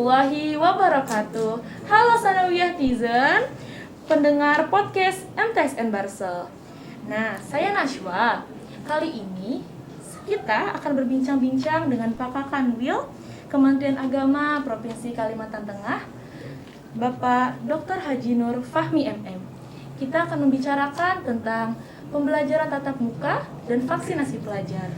warahmatullahi wabarakatuh. Halo Sanawiyah Tizen, pendengar podcast MTSN Barsel. Nah, saya Nashwa. Kali ini kita akan berbincang-bincang dengan Pak Kakanwil, Kementerian Agama Provinsi Kalimantan Tengah, Bapak Dr. Haji Nur Fahmi MM. Kita akan membicarakan tentang pembelajaran tatap muka dan vaksinasi pelajar.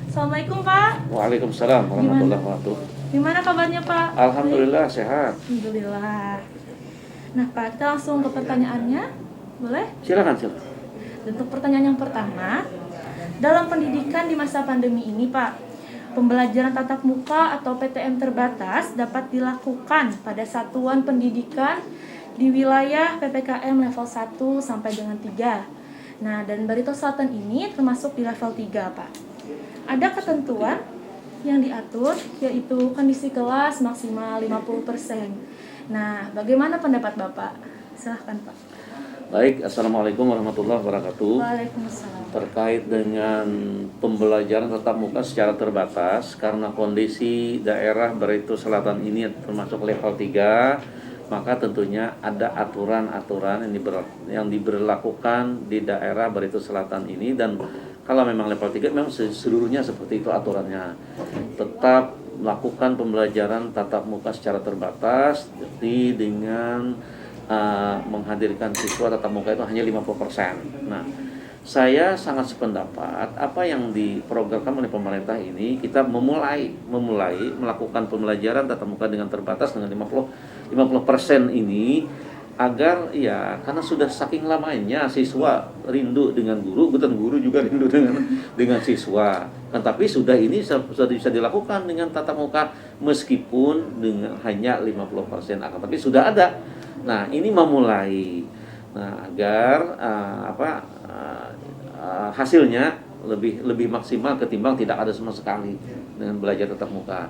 Assalamualaikum Pak. Waalaikumsalam warahmatullahi wabarakatuh. Gimana kabarnya Pak? Alhamdulillah sehat. Alhamdulillah. Nah Pak, kita langsung ke pertanyaannya, boleh? Silakan. Untuk pertanyaan yang pertama, dalam pendidikan di masa pandemi ini Pak, pembelajaran tatap muka atau PTM terbatas dapat dilakukan pada satuan pendidikan di wilayah PPKM level 1 sampai dengan 3. Nah, dan Barito Selatan ini termasuk di level 3 Pak. Ada ketentuan yang diatur, yaitu kondisi kelas maksimal 50%. Nah, bagaimana pendapat Bapak? Silahkan Pak. Baik, Assalamualaikum warahmatullahi wabarakatuh. Waalaikumsalam. Terkait dengan pembelajaran tatap muka secara terbatas, karena kondisi daerah Barito Selatan ini termasuk level 3, maka tentunya ada aturan-aturan yang diberlakukan di daerah Barito Selatan ini. Dan kalau memang level 3 memang seluruhnya seperti itu aturannya. Tetap melakukan pembelajaran tatap muka secara terbatas, jadi dengan menghadirkan siswa tatap muka itu hanya 50%. Nah, saya sangat sependapat apa yang diprogramkan oleh pemerintah ini, kita memulai melakukan pembelajaran tatap muka dengan terbatas dengan 50% ini, agar ya, karena sudah saking lamanya siswa rindu dengan guru, bukan guru juga rindu dengan siswa. Tapi sudah bisa dilakukan dengan tatap muka meskipun dengan hanya 50%, tapi sudah ada. Nah, ini memulai. Nah, agar hasilnya lebih maksimal ketimbang tidak ada sama sekali dengan belajar tatap muka.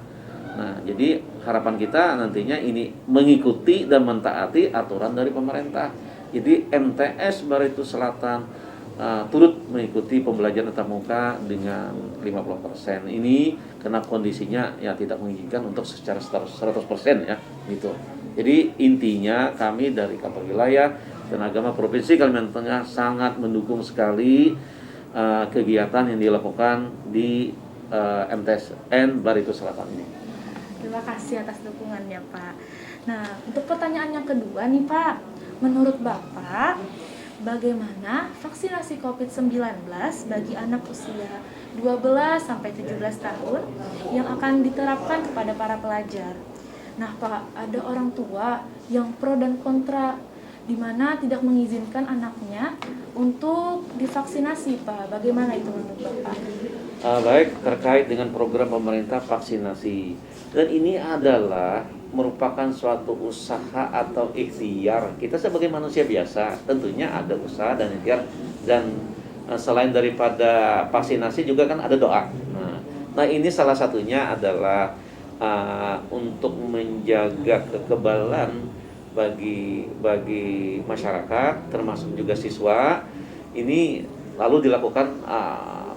Nah, jadi harapan kita nantinya ini mengikuti dan mentaati aturan dari pemerintah. Jadi MTS Barito Selatan turut mengikuti pembelajaran tatap muka dengan 50% ini, karena kondisinya ya tidak mengizinkan untuk secara 100% ya gitu. Jadi intinya kami dari Kantor Wilayah dan Agama Provinsi Kalimantan Tengah sangat mendukung sekali kegiatan yang dilakukan di MTSN Barito Selatan ini. Terima kasih atas dukungannya Pak. Nah, untuk pertanyaan yang kedua nih Pak, menurut Bapak, bagaimana vaksinasi COVID-19 bagi anak usia 12 sampai 17 tahun yang akan diterapkan kepada para pelajar? Nah Pak, ada orang tua yang pro dan kontra, di mana tidak mengizinkan anaknya untuk divaksinasi Pak. Bagaimana itu menurut Bapak? Baik, terkait dengan program pemerintah vaksinasi, dan ini adalah merupakan suatu usaha atau ikhtiar kita sebagai manusia biasa. Tentunya ada usaha dan ikhtiar, dan selain daripada vaksinasi juga kan ada doa. Nah ini salah satunya adalah untuk menjaga kekebalan bagi masyarakat, termasuk juga siswa. Ini lalu dilakukan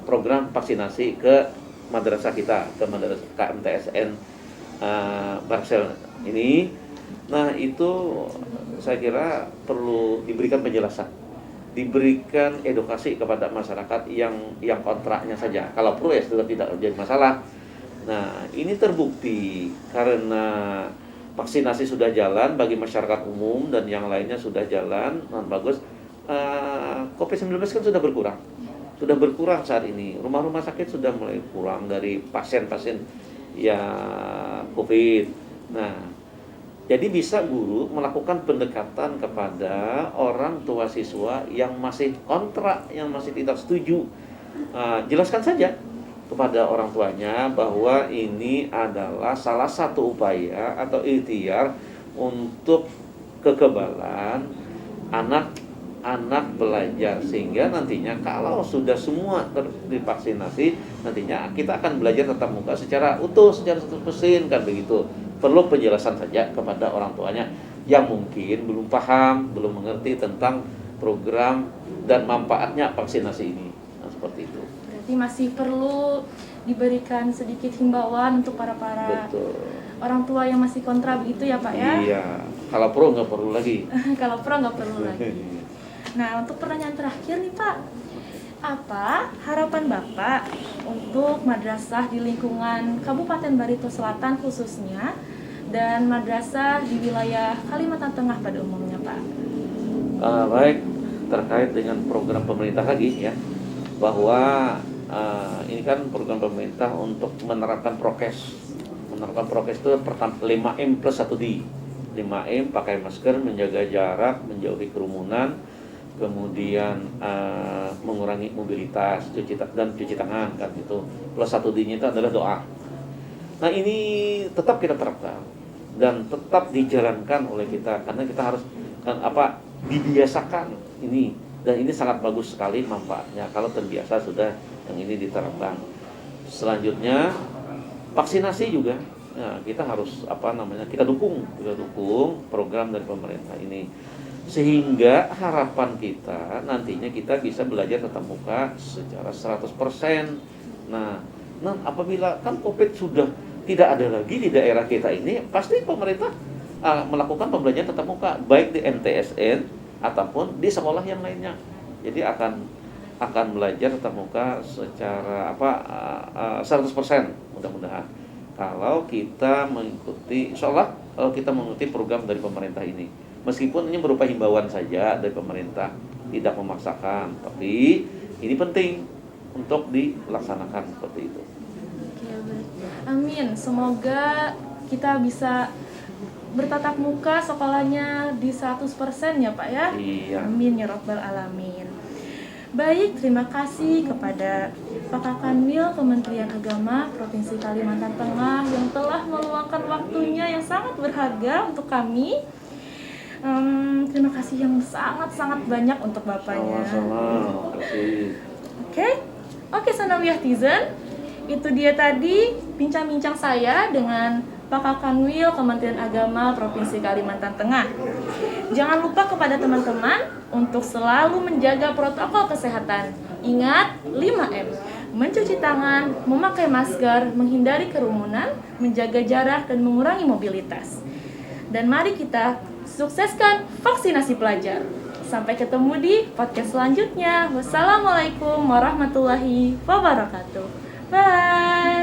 program vaksinasi ke madrasah kita, ke madrasah KMTSN Barsel ini. Nah itu saya kira perlu diberikan penjelasan, diberikan edukasi kepada masyarakat yang kontraknya saja. Kalau pro ya sudah tidak menjadi masalah. Nah ini terbukti karena vaksinasi sudah jalan bagi masyarakat umum dan yang lainnya sudah jalan, bagus. COVID-19 kan sudah berkurang saat ini. Rumah-rumah sakit sudah mulai kurang dari pasien-pasien ya COVID. Nah, jadi bisa guru melakukan pendekatan kepada orang tua siswa yang masih kontrak, yang masih tidak setuju. Jelaskan saja kepada orang tuanya bahwa ini adalah salah satu upaya atau ikhtiar untuk kekebalan anak belajar, sehingga nantinya kalau sudah semua divaksinasi, nantinya kita akan belajar tatap muka secara utuh, secara 100%, kan begitu. Perlu penjelasan saja kepada orang tuanya yang mungkin belum paham, belum mengerti tentang program dan manfaatnya vaksinasi ini. Nah, seperti itu. Berarti masih perlu diberikan sedikit himbauan untuk para Betul. orang tua yang masih kontra begitu ya Pak ya? Iya, kalau pro nggak perlu lagi. Kalau pro nggak perlu lagi. Nah, untuk pertanyaan terakhir nih Pak, apa harapan Bapak untuk madrasah di lingkungan Kabupaten Barito Selatan khususnya dan madrasah di wilayah Kalimantan Tengah pada umumnya Pak? Baik, terkait dengan program pemerintah lagi ya, bahwa ini kan program pemerintah untuk menerapkan prokes. Menerapkan prokes itu pertama 5M plus 1D. 5M pakai masker, menjaga jarak, menjauhi kerumunan, kemudian mengurangi mobilitas, dan cuci tangan kan itu. Plus 1D-nya itu adalah doa. Nah, ini tetap kita terapkan dan tetap dijalankan oleh kita karena kita harus dibiasakan ini, dan ini sangat bagus sekali manfaatnya kalau terbiasa sudah yang ini diterapkan. Selanjutnya vaksinasi juga. Nah, kita harus kita dukung program dari pemerintah ini sehingga harapan kita nantinya kita bisa belajar tatap muka secara 100%. Nah, apabila kan Covid sudah tidak ada lagi di daerah kita ini, pasti pemerintah melakukan pembelajaran tatap muka baik di MTSN ataupun di sekolah yang lainnya. Jadi akan belajar tatap muka secara 100% mudah-mudahan kalau kita mengikuti program dari pemerintah ini. Meskipun ini berupa himbauan saja dari pemerintah, tidak memaksakan, tapi ini penting untuk dilaksanakan seperti itu. Oke, baik. Amin. Semoga kita bisa bertatap muka sekolahnya di 100% ya Pak ya. Iya. Amin ya Rabbal Alamin. Baik, terima kasih kepada Pak Kakanwil Kementerian Agama Provinsi Kalimantan Tengah yang telah meluangkan waktunya yang sangat berharga untuk kami. Terima kasih yang sangat-sangat banyak untuk Bapaknya. Sama-sama. Terima kasih. Oke, Sanawiyahtizen. Itu dia tadi bincang-bincang saya dengan Pak Kakanwil Kementerian Agama Provinsi Kalimantan Tengah. Jangan lupa kepada teman-teman untuk selalu menjaga protokol kesehatan. Ingat 5M, mencuci tangan, memakai masker, menghindari kerumunan, menjaga jarak, dan mengurangi mobilitas. Dan mari kita sukseskan vaksinasi pelajar. Sampai ketemu di podcast selanjutnya. Wassalamualaikum warahmatullahi wabarakatuh. Bye.